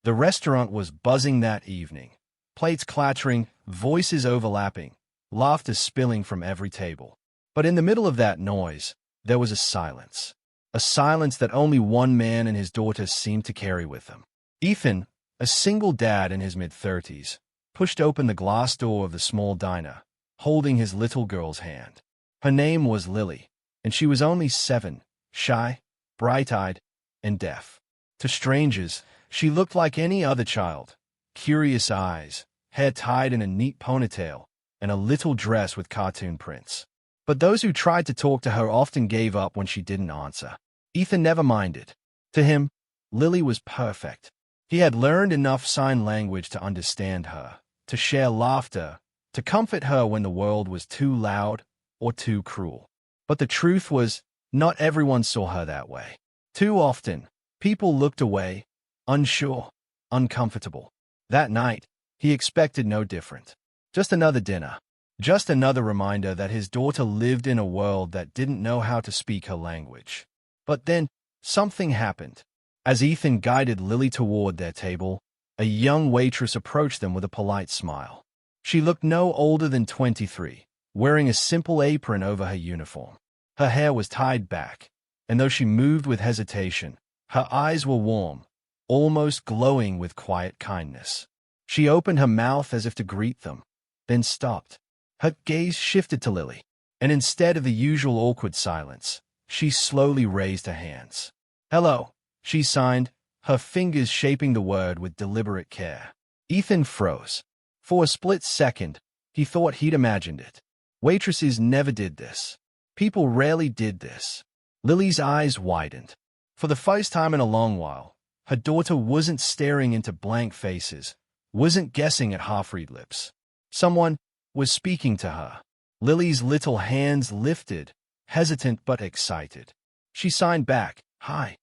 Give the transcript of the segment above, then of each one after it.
The restaurant was buzzing that evening. Plates clattering, voices overlapping, laughter spilling from every table. But in the middle of that noise, there was a silence. A silence that only one man and his daughter seemed to carry with them. Ethan, a single dad in his mid-30s, pushed open the glass door of the small diner, holding his little girl's hand. Her name was Lily, and she was only 7, shy, bright-eyed, and deaf. To strangers, she looked like any other child. Curious eyes, hair tied in a neat ponytail, and a little dress with cartoon prints. But those who tried to talk to her often gave up when she didn't answer. Ethan never minded. To him, Lily was perfect. He had learned enough sign language to understand her, to share laughter, to comfort her when the world was too loud or too cruel. But the truth was, not everyone saw her that way. Too often, people looked away, unsure, uncomfortable. That night, he expected no different. Just another dinner. Just another reminder that his daughter lived in a world that didn't know how to speak her language. But then, something happened. As Ethan guided Lily toward their table, a young waitress approached them with a polite smile. She looked no older than 23, wearing a simple apron over her uniform. Her hair was tied back, and though she moved with hesitation, her eyes were warm, almost glowing with quiet kindness. She opened her mouth as if to greet them, then stopped. Her gaze shifted to Lily, and instead of the usual awkward silence, she slowly raised her hands. "Hello," she signed, her fingers shaping the word with deliberate care. Ethan froze. For a split second, he thought he'd imagined it. Waitresses never did this. People rarely did this. Lily's eyes widened. For the first time in a long while, her daughter wasn't staring into blank faces, wasn't guessing at half-read lips. Someone was speaking to her. Lily's little hands lifted, hesitant but excited. She signed back, "Hi."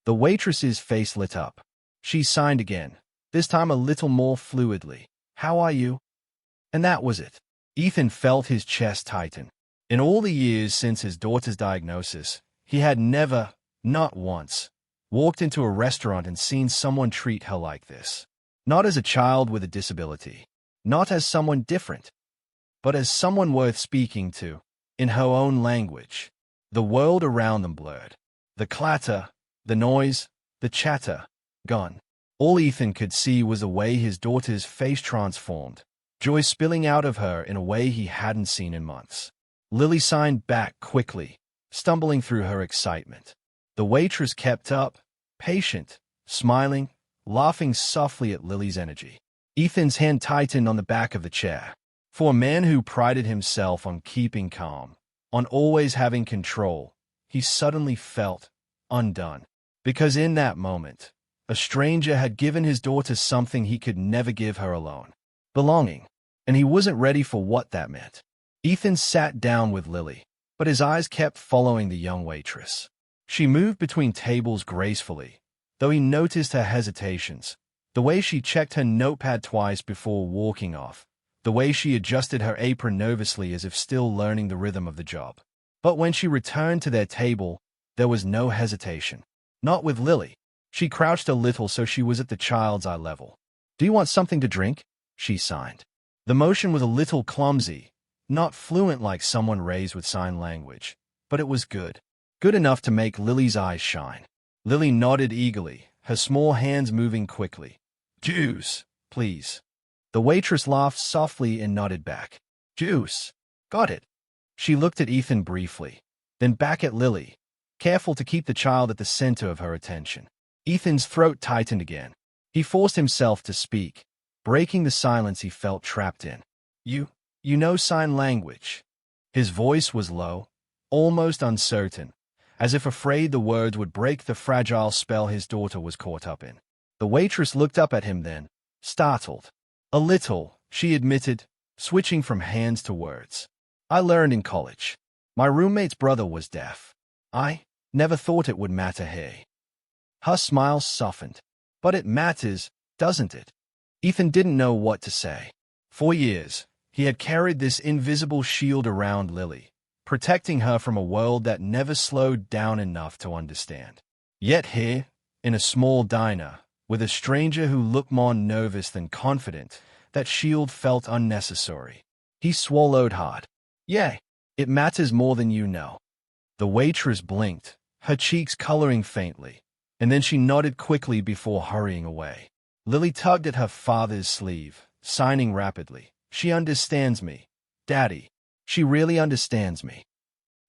The waitress's face lit up. She signed again, this time a little more fluidly. "How are you?" And that was it. Ethan felt his chest tighten. In all the years since his daughter's diagnosis, he had never, not once, walked into a restaurant and seen someone treat her like this. Not as a child with a disability, not as someone different, but as someone worth speaking to, in her own language. The world around them blurred. The clatter, the noise, the chatter, gone. All Ethan could see was the way his daughter's face transformed, joy spilling out of her in a way he hadn't seen in months. Lily signed back quickly, stumbling through her excitement. The waitress kept up, patient, smiling, laughing softly at Lily's energy. Ethan's hand tightened on the back of the chair. For a man who prided himself on keeping calm, on always having control, he suddenly felt undone. Because in that moment, a stranger had given his daughter something he could never give her alone. Belonging. And he wasn't ready for what that meant. Ethan sat down with Lily, but his eyes kept following the young waitress. She moved between tables gracefully, though he noticed her hesitations, the way she checked her notepad twice before walking off, the way she adjusted her apron nervously as if still learning the rhythm of the job. But when she returned to their table, there was no hesitation. Not with Lily. She crouched a little so she was at the child's eye level. "Do you want something to drink?" she signed. The motion was a little clumsy, not fluent like someone raised with sign language, but it was good. Good enough to make Lily's eyes shine. Lily nodded eagerly, her small hands moving quickly. "Juice, please." The waitress laughed softly and nodded back. "Juice. Got it." She looked at Ethan briefly, then back at Lily, careful to keep the child at the center of her attention. Ethan's throat tightened again. He forced himself to speak, breaking the silence he felt trapped in. You know sign language." His voice was low, almost uncertain, as if afraid the words would break the fragile spell his daughter was caught up in. The waitress looked up at him then, startled. "A little," she admitted, switching from hands to words. "I learned in college. My roommate's brother was deaf. I never thought it would matter, hey." Her smile softened. "But it matters, doesn't it?" Ethan didn't know what to say. For years, he had carried this invisible shield around Lily, protecting her from a world that never slowed down enough to understand. Yet here, in a small diner, with a stranger who looked more nervous than confident. That shield felt unnecessary. He swallowed hard. Yeah, it matters more than you know. The waitress blinked, her cheeks coloring faintly, and then she nodded quickly before hurrying away. Lily tugged at her father's sleeve, signing rapidly. She understands me, Daddy. She really understands me.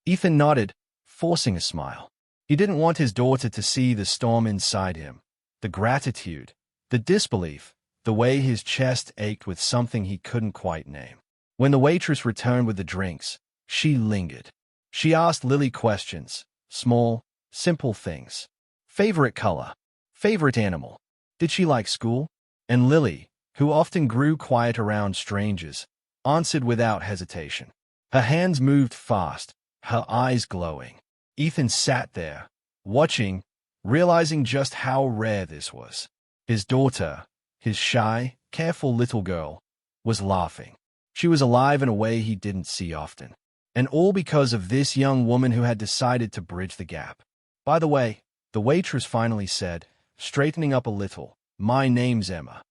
Ethan nodded, forcing a smile. He didn't want his daughter to see the storm inside him. The gratitude, the disbelief, the way his chest ached with something he couldn't quite name. When the waitress returned with the drinks, she lingered. She asked Lily questions, small, simple things. Favorite color? Favorite animal? Did she like school? And Lily, who often grew quiet around strangers, answered without hesitation. Her hands moved fast, her eyes glowing. Ethan sat there, watching, realizing just how rare this was. His daughter, his shy, careful little girl, was laughing. She was alive in a way he didn't see often. And all because of this young woman who had decided to bridge the gap. By the way, the waitress finally said, straightening up a little, "My name's Emma."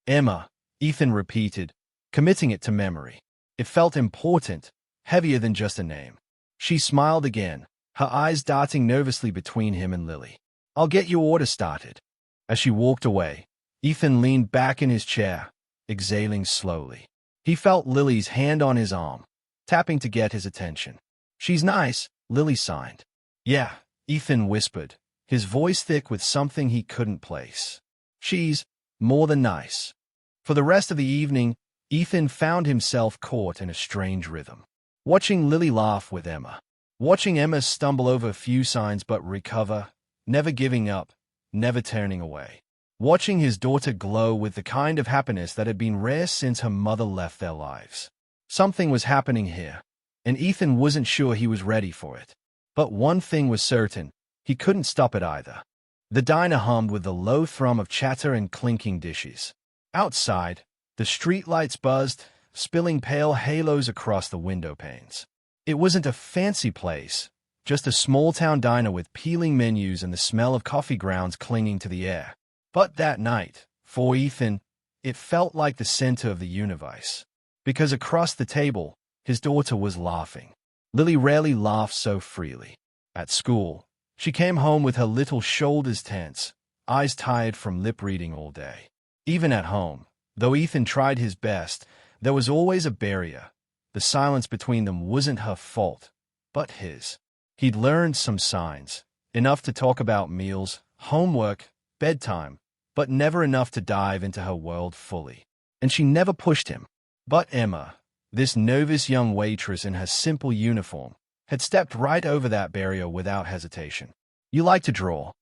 Emma, Ethan repeated, committing it to memory. It felt important, heavier than just a name. She smiled again, her eyes darting nervously between him and Lily. "I'll get your order started." As she walked away, Ethan leaned back in his chair, exhaling slowly. He felt Lily's hand on his arm, tapping to get his attention. "She's nice," Lily signed. "Yeah," Ethan whispered, his voice thick with something he couldn't place. "She's more than nice." For the rest of the evening, Ethan found himself caught in a strange rhythm. Watching Lily laugh with Emma. Watching Emma stumble over a few signs but recover, never giving up, never turning away. Watching his daughter glow with the kind of happiness that had been rare since her mother left their lives. Something was happening here, and Ethan wasn't sure he was ready for it. But one thing was certain, he couldn't stop it either. The diner hummed with the low thrum of chatter and clinking dishes. Outside, the streetlights buzzed, spilling pale halos across the window panes. It wasn't a fancy place, just a small-town diner with peeling menus and the smell of coffee grounds clinging to the air. But that night, for Ethan, it felt like the center of the universe. Because across the table, his daughter was laughing. Lily rarely laughed so freely. At school, she came home with her little shoulders tense, eyes tired from lip-reading all day. Even at home, though Ethan tried his best, there was always a barrier. The silence between them wasn't her fault, but his. He'd learned some signs, enough to talk about meals, homework, bedtime, but never enough to dive into her world fully. And she never pushed him. But Emma, this nervous young waitress in her simple uniform, had stepped right over that barrier without hesitation. "You like to draw?"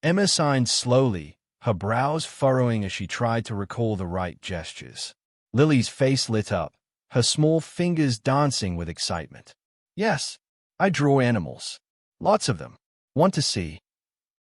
Emma signed slowly, her brows furrowing as she tried to recall the right gestures. Lily's face lit up, her small fingers dancing with excitement. "Yes, I draw animals. Lots of them. Want to see?"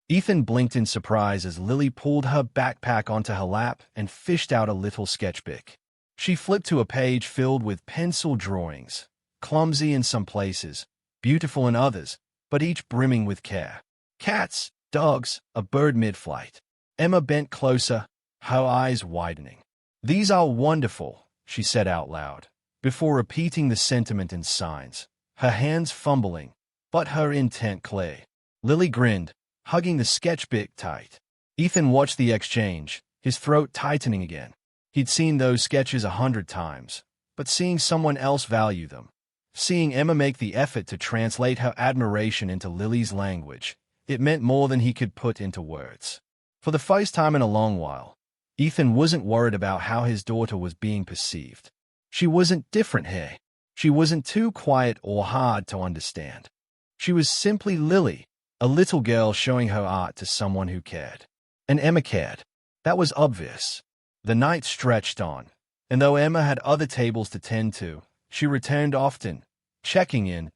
Ethan blinked in surprise as Lily pulled her backpack onto her lap and fished out a little sketchbook. She flipped to a page filled with pencil drawings, clumsy in some places, beautiful in others, but each brimming with care. Cats, dogs, a bird mid-flight. Emma bent closer, her eyes widening. "These are wonderful," she said out loud, before repeating the sentiment in signs, her hands fumbling, but her intent clear. Lily grinned, hugging the sketchbook tight. Ethan watched the exchange, his throat tightening again. He'd seen those sketches 100 times, but seeing someone else value them, seeing Emma make the effort to translate her admiration into Lily's language, it meant more than he could put into words. For the first time in a long while, Ethan wasn't worried about how his daughter was being perceived. She wasn't different here. She wasn't too quiet or hard to understand. She was simply Lily, a little girl showing her art to someone who cared. And Emma cared. That was obvious. The night stretched on, and though Emma had other tables to tend to, she returned often, checking in,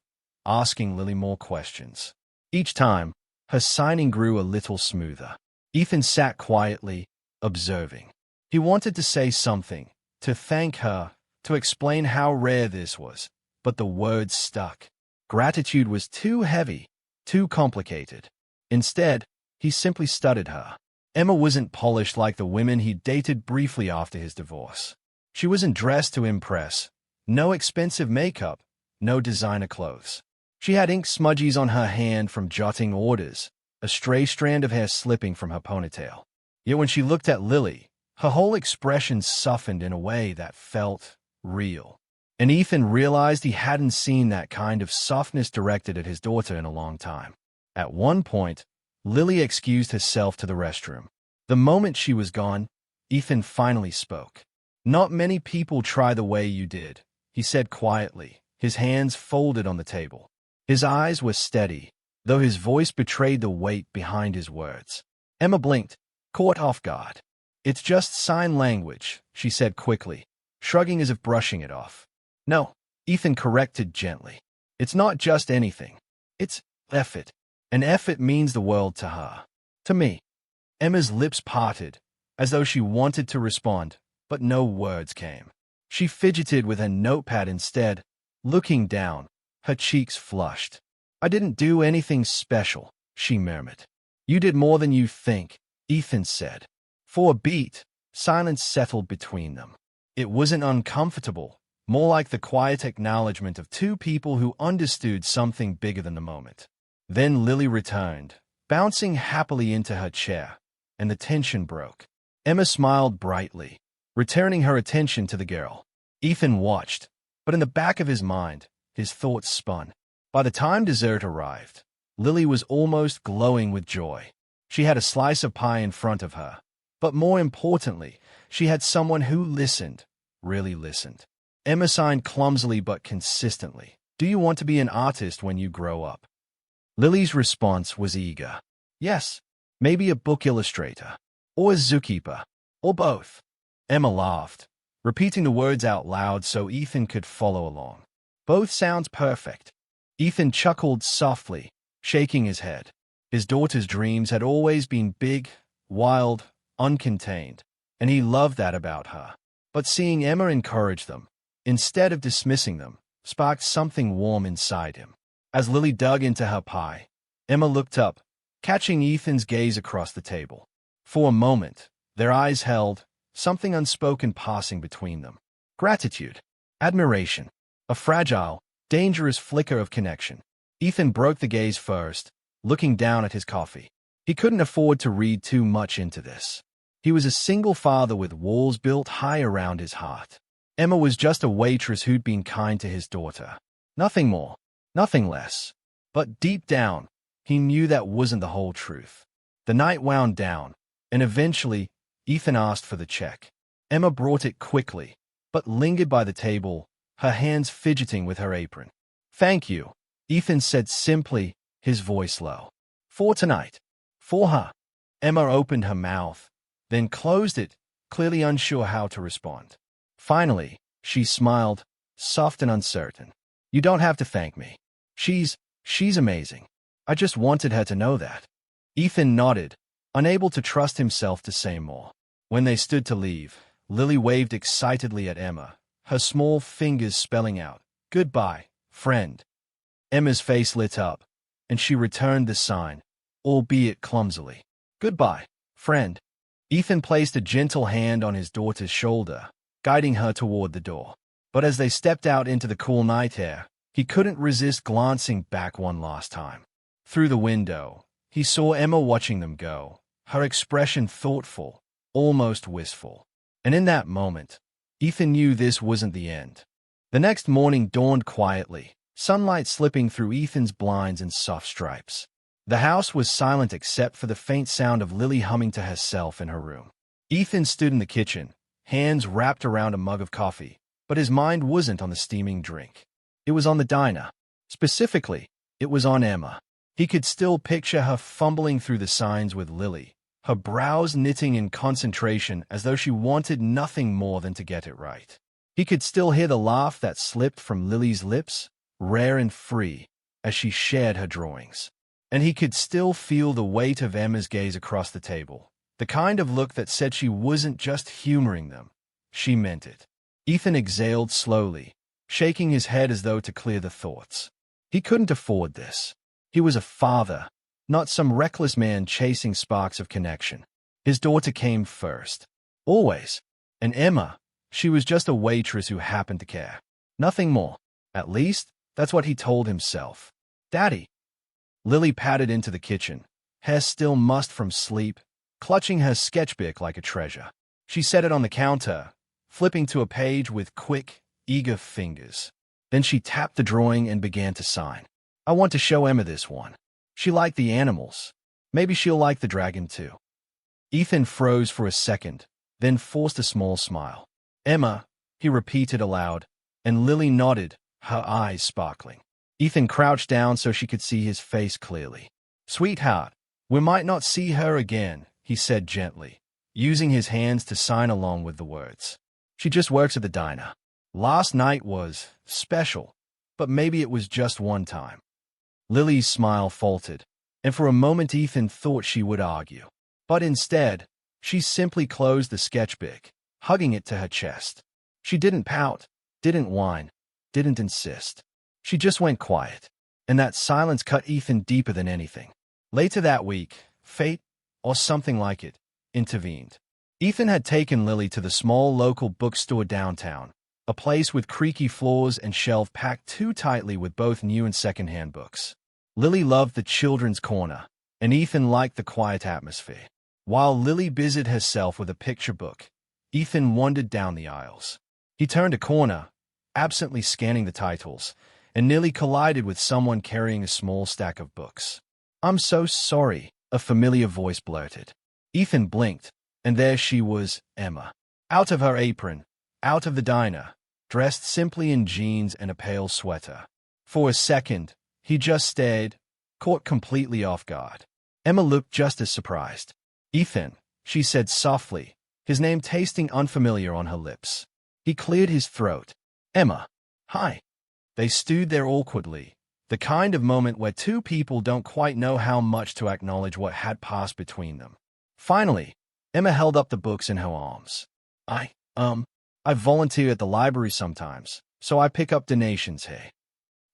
asking Lily more questions. Each time, her signing grew a little smoother. Ethan sat quietly, observing. He wanted to say something, to thank her, to explain how rare this was, but the words stuck. Gratitude was too heavy, too complicated. Instead, he simply studied her. Emma wasn't polished like the women he dated briefly after his divorce. She wasn't dressed to impress. No expensive makeup, no designer clothes. She had ink smudges on her hand from jotting orders, a stray strand of hair slipping from her ponytail. Yet when she looked at Lily, her whole expression softened in a way that felt real. And Ethan realized he hadn't seen that kind of softness directed at his daughter in a long time. At one point, Lily excused herself to the restroom. The moment she was gone, Ethan finally spoke. "Not many people try the way you did," he said quietly, his hands folded on the table. His eyes were steady, though his voice betrayed the weight behind his words. Emma blinked, caught off guard. "It's just sign language," she said quickly, shrugging as if brushing it off. "No," Ethan corrected gently. "It's not just anything. It's effort. And effort means the world to her. To me." Emma's lips parted, as though she wanted to respond, but no words came. She fidgeted with her notepad instead, looking down, her cheeks flushed. "I didn't do anything special," she murmured. "You did more than you think," Ethan said. For a beat, silence settled between them. It wasn't uncomfortable, more like the quiet acknowledgement of two people who understood something bigger than the moment. Then Lily returned, bouncing happily into her chair, and the tension broke. Emma smiled brightly, returning her attention to the girl. Ethan watched, but in the back of his mind, his thoughts spun. By the time dessert arrived, Lily was almost glowing with joy. She had a slice of pie in front of her, but more importantly, she had someone who listened, really listened. Emma signed clumsily but consistently. "Do you want to be an artist when you grow up?" Lily's response was eager. "Yes, maybe a book illustrator, or a zookeeper, or both." Emma laughed, repeating the words out loud so Ethan could follow along. "Both sounds perfect." Ethan chuckled softly, shaking his head. His daughter's dreams had always been big, wild, uncontained, and he loved that about her. But seeing Emma encourage them, instead of dismissing them, sparked something warm inside him. As Lily dug into her pie, Emma looked up, catching Ethan's gaze across the table. For a moment, their eyes held, something unspoken passing between them. Gratitude, admiration, a fragile, dangerous flicker of connection. Ethan broke the gaze first, looking down at his coffee. He couldn't afford to read too much into this. He was a single father with walls built high around his heart. Emma was just a waitress who'd been kind to his daughter. Nothing more, nothing less. But deep down, he knew that wasn't the whole truth. The night wound down, and eventually, Ethan asked for the check. Emma brought it quickly, but lingered by the table, her hands fidgeting with her apron. "Thank you," Ethan said simply, his voice low. "For tonight." "For her." Emma opened her mouth, then closed it, clearly unsure how to respond. Finally, she smiled, soft and uncertain. "You don't have to thank me. She's amazing. I just wanted her to know that." Ethan nodded, unable to trust himself to say more. When they stood to leave, Lily waved excitedly at Emma, her small fingers spelling out, "Goodbye, friend." Emma's face lit up, and she returned the sign, albeit clumsily. "Goodbye, friend." Ethan placed a gentle hand on his daughter's shoulder, guiding her toward the door. But as they stepped out into the cool night air, he couldn't resist glancing back one last time. Through the window, he saw Emma watching them go, her expression thoughtful, almost wistful. And in that moment, Ethan knew this wasn't the end. The next morning dawned quietly, sunlight slipping through Ethan's blinds in soft stripes. The house was silent except for the faint sound of Lily humming to herself in her room. Ethan stood in the kitchen, hands wrapped around a mug of coffee, but his mind wasn't on the steaming drink. It was on the diner. Specifically, it was on Emma. He could still picture her fumbling through the signs with Lily, her brows knitting in concentration as though she wanted nothing more than to get it right. He could still hear the laugh that slipped from Lily's lips, rare and free, as she shared her drawings. And he could still feel the weight of Emma's gaze across the table, the kind of look that said she wasn't just humoring them, she meant it. Ethan exhaled slowly, shaking his head as though to clear the thoughts. He couldn't afford this. He was a father, not some reckless man chasing sparks of connection. His daughter came first. Always. And Emma, she was just a waitress who happened to care. Nothing more. At least, that's what he told himself. Daddy. Lily padded into the kitchen, hair still mussed from sleep, clutching her sketchbook like a treasure. She set it on the counter, flipping to a page with quick, eager fingers. Then she tapped the drawing and began to sign. I want to show Emma this one. She liked the animals. Maybe she'll like the dragon too. Ethan froze for a second, then forced a small smile. Emma, he repeated aloud, and Lily nodded, her eyes sparkling. Ethan crouched down so she could see his face clearly. Sweetheart, we might not see her again, he said gently, using his hands to sign along with the words. She just works at the diner. Last night was special, but maybe it was just one time. Lily's smile faltered, and for a moment Ethan thought she would argue. But instead, she simply closed the sketchbook, hugging it to her chest. She didn't pout, didn't whine, didn't insist. She just went quiet, and that silence cut Ethan deeper than anything. Later that week, fate, or something like it, intervened. Ethan had taken Lily to the small local bookstore downtown, a place with creaky floors and shelves packed too tightly with both new and second-hand books. Lily loved the children's corner, and Ethan liked the quiet atmosphere. While Lily busied herself with a picture book, Ethan wandered down the aisles. He turned a corner, absently scanning the titles, and nearly collided with someone carrying a small stack of books. I'm so sorry, a familiar voice blurted. Ethan blinked, and there she was, Emma. Out of her apron, out of the diner, dressed simply in jeans and a pale sweater. For a second, he just stared, caught completely off guard. Emma looked just as surprised. Ethan, she said softly, his name tasting unfamiliar on her lips. He cleared his throat. Emma. Hi. They stood there awkwardly, the kind of moment where two people don't quite know how much to acknowledge what had passed between them. Finally, Emma held up the books in her arms. I volunteer at the library sometimes, so I pick up donations here.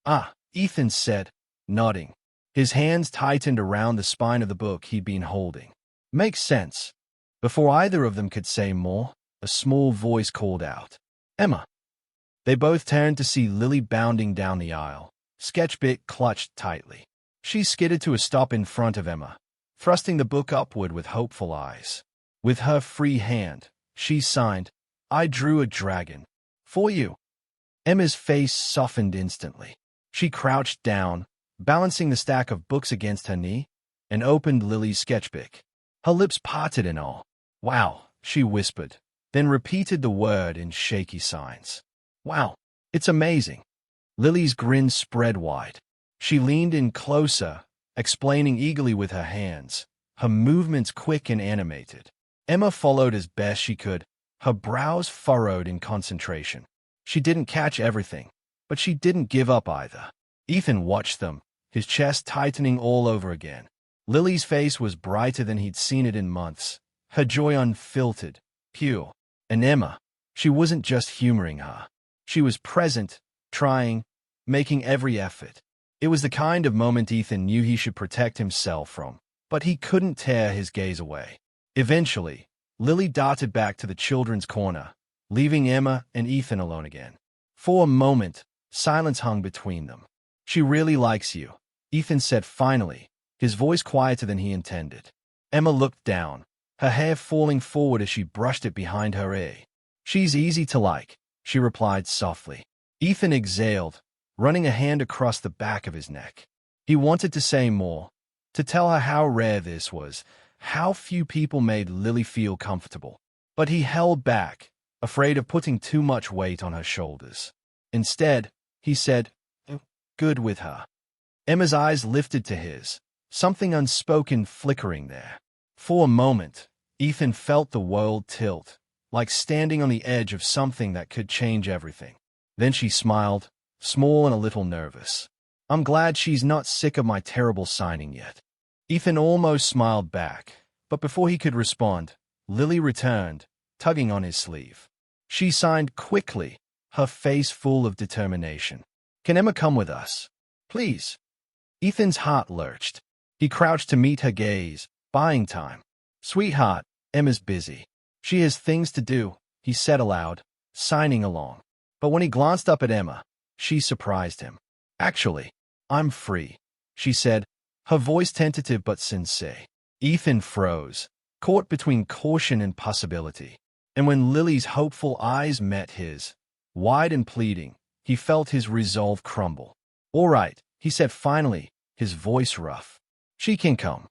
Ah, Ethan said, nodding. His hands tightened around the spine of the book he'd been holding. Makes sense. Before either of them could say more, a small voice called out, Emma. They both turned to see Lily bounding down the aisle, sketchbook clutched tightly. She skidded to a stop in front of Emma, thrusting the book upward with hopeful eyes. With her free hand, she signed, I drew a dragon. For you. Emma's face softened instantly. She crouched down, balancing the stack of books against her knee, and opened Lily's sketchbook. Her lips parted in awe. Wow, she whispered, then repeated the word in shaky signs. Wow, it's amazing. Lily's grin spread wide. She leaned in closer, explaining eagerly with her hands, her movements quick and animated. Emma followed as best she could, her brows furrowed in concentration. She didn't catch everything, but she didn't give up either. Ethan watched them, his chest tightening all over again. Lily's face was brighter than he'd seen it in months, her joy unfiltered, pure. And Emma, she wasn't just humoring her. She was present, trying, making every effort. It was the kind of moment Ethan knew he should protect himself from, but he couldn't tear his gaze away. Eventually, Lily darted back to the children's corner, leaving Emma and Ethan alone again. For a moment, silence hung between them. She really likes you, Ethan said finally, his voice quieter than he intended. Emma looked down, her hair falling forward as she brushed it behind her ear. She's easy to like, she replied softly. Ethan exhaled, running a hand across the back of his neck. He wanted to say more, to tell her how rare this was, how few people made Lily feel comfortable. But he held back, afraid of putting too much weight on her shoulders. Instead, he said, good with her. Emma's eyes lifted to his, something unspoken flickering there. For a moment, Ethan felt the world tilt, like standing on the edge of something that could change everything. Then she smiled, small and a little nervous. I'm glad she's not sick of my terrible signing yet. Ethan almost smiled back, but before he could respond, Lily returned, tugging on his sleeve. She signed quickly, her face full of determination. Can Emma come with us? Please. Ethan's heart lurched. He crouched to meet her gaze, buying time. Sweetheart, Emma's busy. She has things to do, he said aloud, signing along. But when he glanced up at Emma, she surprised him. Actually, I'm free, she said, her voice tentative but sincere. Ethan froze, caught between caution and possibility. And when Lily's hopeful eyes met his, wide and pleading, he felt his resolve crumble. All right, he said finally, his voice rough. She can come.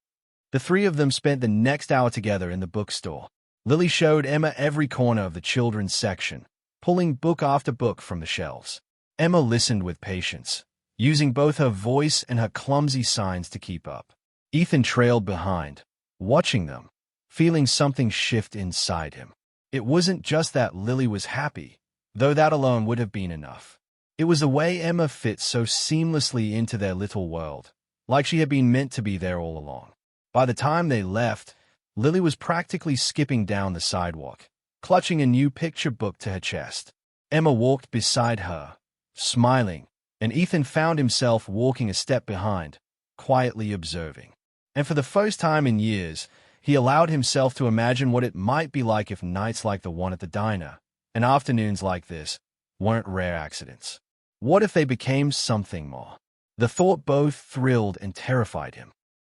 The three of them spent the next hour together in the bookstore. Lily showed Emma every corner of the children's section, pulling book after book from the shelves. Emma listened with patience, using both her voice and her clumsy signs to keep up. Ethan trailed behind, watching them, feeling something shift inside him. It wasn't just that Lily was happy, though that alone would have been enough. It was the way Emma fit so seamlessly into their little world, like she had been meant to be there all along. By the time they left, Lily was practically skipping down the sidewalk, clutching a new picture book to her chest. Emma walked beside her, smiling, and Ethan found himself walking a step behind, quietly observing. And for the first time in years, he allowed himself to imagine what it might be like if nights like the one at the diner, and afternoons like this, weren't rare accidents. What if they became something more? The thought both thrilled and terrified him.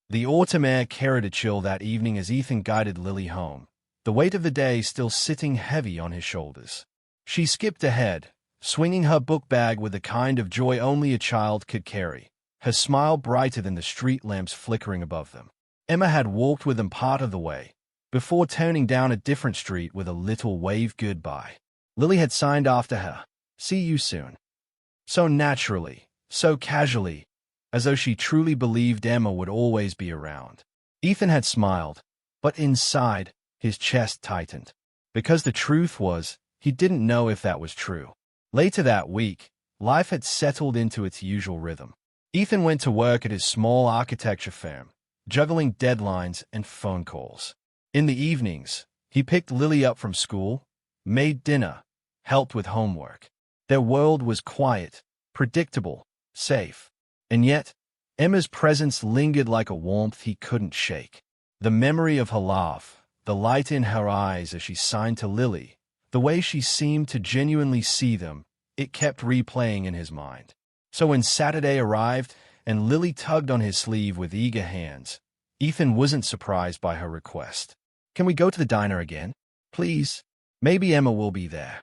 The autumn air carried a chill that evening as Ethan guided Lily home, the weight of the day still sitting heavy on his shoulders. She skipped ahead, swinging her book bag with the kind of joy only a child could carry, her smile brighter than the street lamps flickering above them. Emma had walked with them part of the way, before turning down a different street with a little wave goodbye. Lily had signed after her, "See you soon." So naturally, so casually, as though she truly believed Emma would always be around. Ethan had smiled, but inside, his chest tightened. Because the truth was, he didn't know if that was true. Later that week, life had settled into its usual rhythm. Ethan went to work at his small architecture firm, juggling deadlines and phone calls. In the evenings, he picked Lily up from school, made dinner, helped with homework. Their world was quiet, predictable, safe. And yet, Emma's presence lingered like a warmth he couldn't shake. The memory of her laugh, the light in her eyes as she signed to Lily, the way she seemed to genuinely see them, it kept replaying in his mind. So when Saturday arrived and Lily tugged on his sleeve with eager hands, Ethan wasn't surprised by her request. "Can we go to the diner again? Please? Maybe Emma will be there."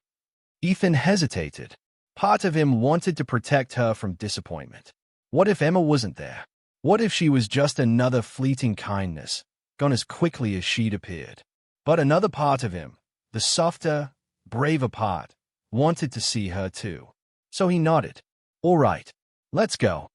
Ethan hesitated. Part of him wanted to protect her from disappointment. What if Emma wasn't there? What if she was just another fleeting kindness, gone as quickly as she'd appeared? But another part of him, the softer, braver part, wanted to see her too. So he nodded. "All right, let's go."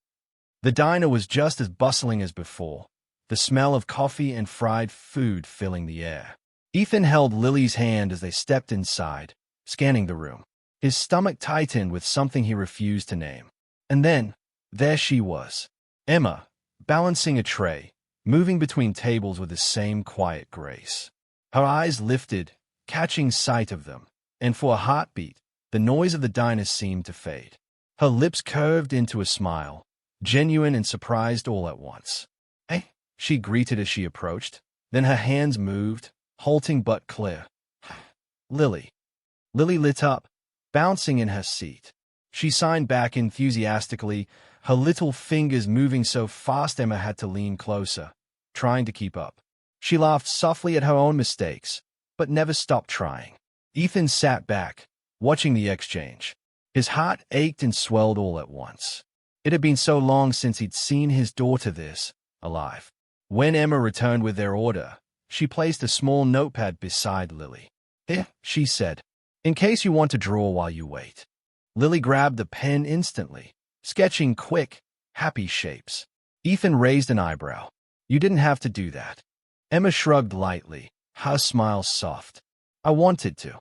The diner was just as bustling as before, the smell of coffee and fried food filling the air. Ethan held Lily's hand as they stepped inside, scanning the room. His stomach tightened with something he refused to name. And then, there she was, Emma, balancing a tray, moving between tables with the same quiet grace. Her eyes lifted, catching sight of them, and for a heartbeat, the noise of the diner seemed to fade. Her lips curved into a smile, genuine and surprised all at once. "Hey," she greeted as she approached. Then her hands moved, halting but clear. "Lily." Lily lit up, bouncing in her seat. She signed back enthusiastically, her little fingers moving so fast Emma had to lean closer, trying to keep up. She laughed softly at her own mistakes, but never stopped trying. Ethan sat back, watching the exchange. His heart ached and swelled all at once. It had been so long since he'd seen his daughter this, alive. When Emma returned with their order, she placed a small notepad beside Lily. "Here," she said, "in case you want to draw while you wait." Lily grabbed the pen instantly, sketching quick, happy shapes. Ethan raised an eyebrow. "You didn't have to do that." Emma shrugged lightly, her smile soft. "I wanted to."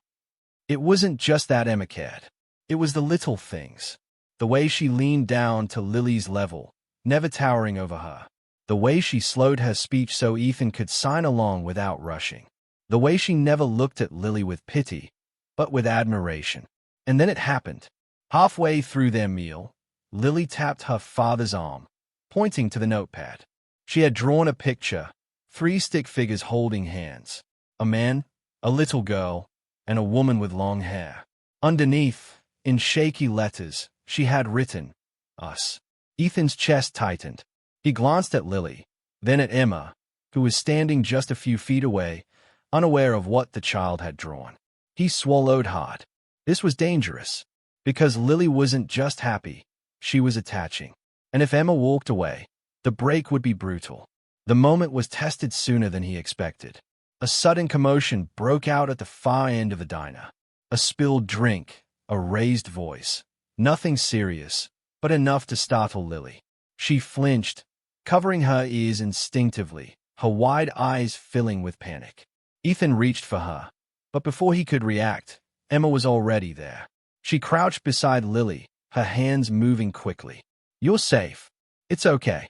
It wasn't just that Emma cared. It was the little things. The way she leaned down to Lily's level, never towering over her. The way she slowed her speech so Ethan could sign along without rushing. The way she never looked at Lily with pity, but with admiration. And then it happened. Halfway through their meal, Lily tapped her father's arm, pointing to the notepad. She had drawn a picture, 3 stick figures holding hands. A man, a little girl, and a woman with long hair. Underneath, in shaky letters, she had written, "Us." Ethan's chest tightened. He glanced at Lily, then at Emma, who was standing just a few feet away, unaware of what the child had drawn. He swallowed hard. This was dangerous, because Lily wasn't just happy, she was attaching. And if Emma walked away, the break would be brutal. The moment was tested sooner than he expected. A sudden commotion broke out at the far end of the diner. A spilled drink, a raised voice. Nothing serious, but enough to startle Lily. She flinched, covering her ears instinctively, her wide eyes filling with panic. Ethan reached for her, but before he could react, Emma was already there. She crouched beside Lily, her hands moving quickly. "You're safe. It's okay."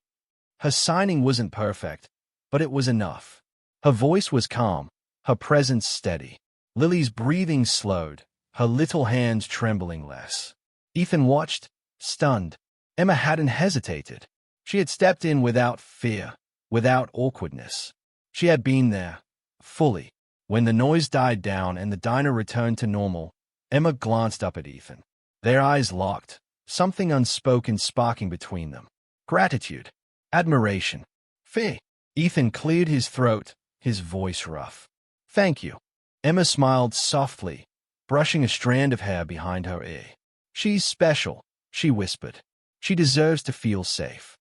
Her signing wasn't perfect, but it was enough. Her voice was calm, her presence steady. Lily's breathing slowed, her little hands trembling less. Ethan watched, stunned. Emma hadn't hesitated. She had stepped in without fear, without awkwardness. She had been there, fully. When the noise died down and the diner returned to normal, Emma glanced up at Ethan. Their eyes locked, something unspoken sparking between them. Gratitude, admiration, fear. Ethan cleared his throat, his voice rough. "Thank you." Emma smiled softly, brushing a strand of hair behind her ear. "She's special," she whispered. "She deserves to feel safe."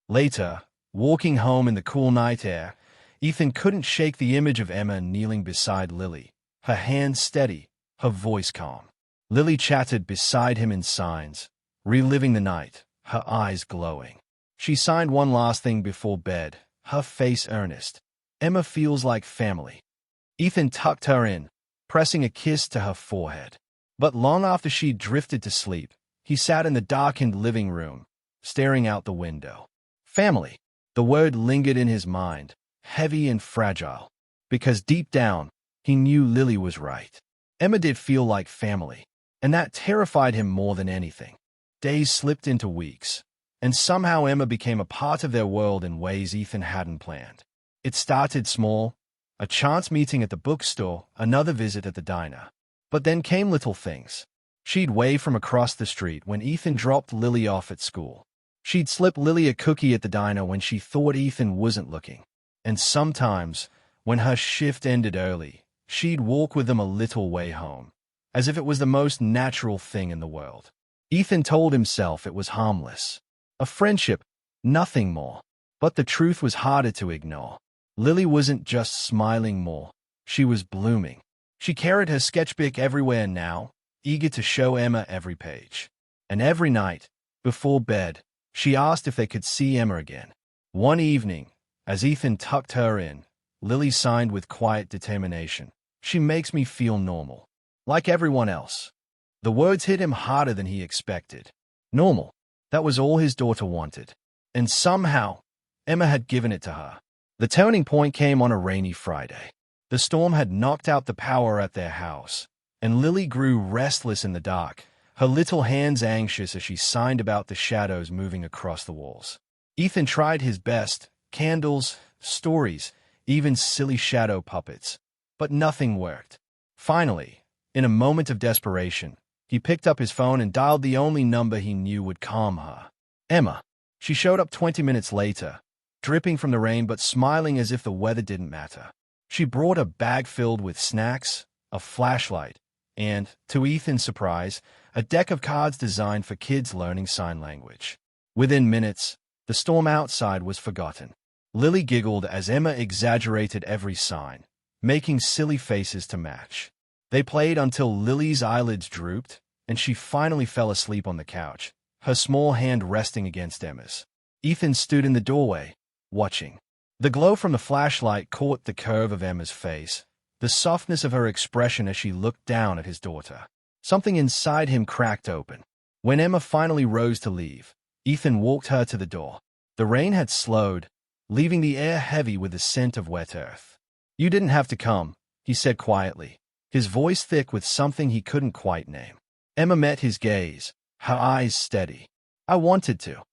Later, walking home in the cool night air, Ethan couldn't shake the image of Emma kneeling beside Lily, her hands steady, her voice calm. Lily chattered beside him in signs, reliving the night, her eyes glowing. She signed one last thing before bed, her face earnest. "Emma feels like family." Ethan tucked her in, pressing a kiss to her forehead. But long after she drifted to sleep, he sat in the darkened living room, staring out the window. Family. The word lingered in his mind, heavy and fragile, because deep down, he knew Lily was right. Emma did feel like family, and that terrified him more than anything. Days slipped into weeks, and somehow Emma became a part of their world in ways Ethan hadn't planned. It started small, a chance meeting at the bookstore, another visit at the diner. But then came little things. She'd wave from across the street when Ethan dropped Lily off at school. She'd slip Lily a cookie at the diner when she thought Ethan wasn't looking. And sometimes, when her shift ended early, she'd walk with him a little way home, as if it was the most natural thing in the world. Ethan told himself it was harmless. A friendship, nothing more. But the truth was harder to ignore. Lily wasn't just smiling more, she was blooming. She carried her sketchbook everywhere now, eager to show Emma every page. And every night, before bed, she asked if they could see Emma again. One evening, as Ethan tucked her in, Lily signed with quiet determination, "She makes me feel normal, like everyone else." The words hit him harder than he expected. Normal. That was all his daughter wanted. And somehow, Emma had given it to her. The turning point came on a rainy Friday. The storm had knocked out the power at their house, and Lily grew restless in the dark, her little hands anxious as she signed about the shadows moving across the walls. Ethan tried his best, candles, stories, even silly shadow puppets, but nothing worked. Finally, in a moment of desperation, he picked up his phone and dialed the only number he knew would calm her. Emma. She showed up 20 minutes later, dripping from the rain but smiling as if the weather didn't matter. She brought a bag filled with snacks, a flashlight, and, to Ethan's surprise, a deck of cards designed for kids learning sign language. Within minutes, the storm outside was forgotten. Lily giggled as Emma exaggerated every sign, making silly faces to match. They played until Lily's eyelids drooped, and she finally fell asleep on the couch, her small hand resting against Emma's. Ethan stood in the doorway, watching. The glow from the flashlight caught the curve of Emma's face, the softness of her expression as she looked down at his daughter. Something inside him cracked open. When Emma finally rose to leave, Ethan walked her to the door. The rain had slowed, leaving the air heavy with the scent of wet earth. "You didn't have to come," he said quietly, his voice thick with something he couldn't quite name. Emma met his gaze, her eyes steady. "I wanted to."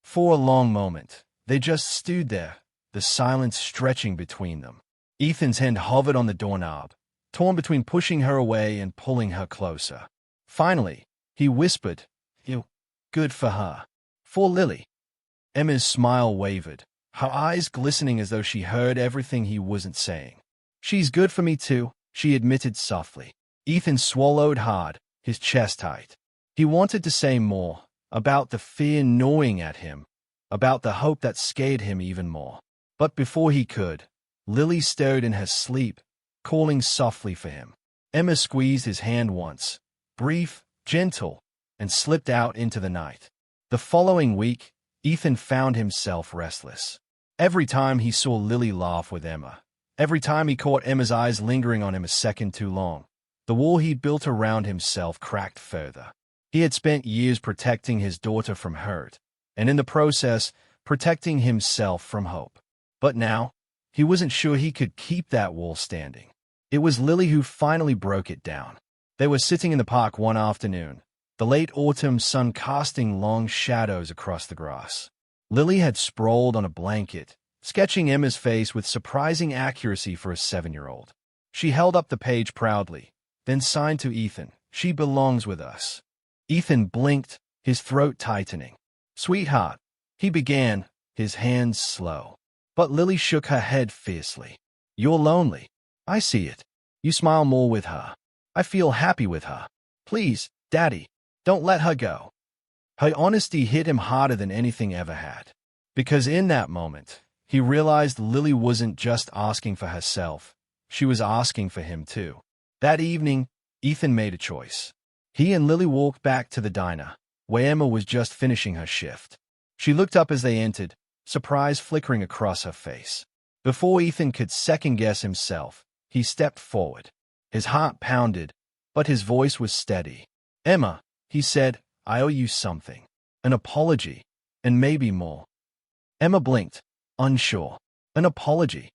For a long moment, they just stood there, the silence stretching between them. Ethan's hand hovered on the doorknob, torn between pushing her away and pulling her closer. Finally, he whispered, "You, good for her. For Lily." Emma's smile wavered, her eyes glistening as though she heard everything he wasn't saying. "She's good for me too," she admitted softly. Ethan swallowed hard, his chest tight. He wanted to say more, about the fear gnawing at him, about the hope that scared him even more. But before he could, Lily stirred in her sleep, calling softly for him. Emma squeezed his hand once, brief, gentle, and slipped out into the night. The following week, Ethan found himself restless. Every time he saw Lily laugh with Emma, every time he caught Emma's eyes lingering on him a second too long, the wall he'd built around himself cracked further. He had spent years protecting his daughter from hurt, and in the process, protecting himself from hope. But now, he wasn't sure he could keep that wall standing. It was Lily who finally broke it down. They were sitting in the park one afternoon, the late autumn sun casting long shadows across the grass. Lily had sprawled on a blanket, sketching Emma's face with surprising accuracy for a 7-year-old. She held up the page proudly, then signed to Ethan, "She belongs with us." Ethan blinked, his throat tightening. "Sweetheart," he began, his hands slow. But Lily shook her head fiercely. "You're lonely. I see it. You smile more with her. I feel happy with her. Please, Daddy, don't let her go." Her honesty hit him harder than anything ever had. Because in that moment, he realized Lily wasn't just asking for herself. She was asking for him too. That evening, Ethan made a choice. He and Lily walked back to the diner, where Emma was just finishing her shift. She looked up as they entered, surprise flickering across her face. Before Ethan could second-guess himself, he stepped forward. His heart pounded, but his voice was steady. "Emma," he said, "I owe you something. An apology, and maybe more." Emma blinked, unsure. "An apology?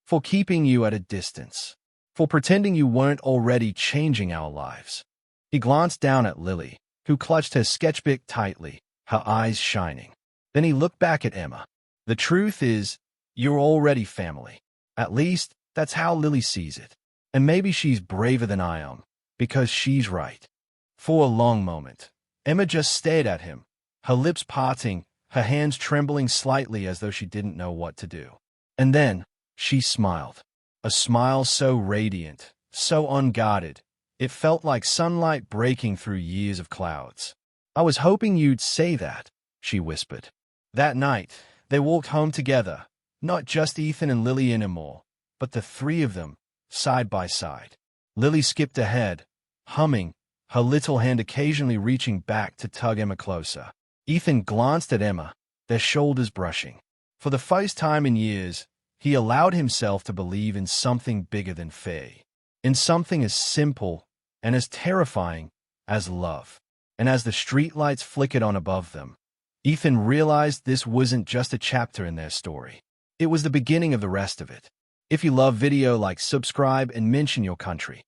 For keeping you at a distance? For pretending you weren't already changing our lives?" He glanced down at Lily, who clutched her sketchbook tightly, her eyes shining. Then he looked back at Emma. "The truth is, you're already family. At least, that's how Lily sees it. And maybe she's braver than I am, because she's right." For a long moment, Emma just stared at him, her lips parting, her hands trembling slightly as though she didn't know what to do. And then, she smiled. A smile so radiant, so unguarded, it felt like sunlight breaking through years of clouds. "I was hoping you'd say that," she whispered. That night, they walked home together, not just Ethan and Lily anymore, but the three of them, side by side. Lily skipped ahead, humming, her little hand occasionally reaching back to tug Emma closer. Ethan glanced at Emma, their shoulders brushing. For the first time in years, he allowed himself to believe in something bigger than Faye, in something as simple and as terrifying as love. And as the streetlights flickered on above them, Ethan realized this wasn't just a chapter in their story. It was the beginning of the rest of it. If you love video, like, subscribe, and mention your country.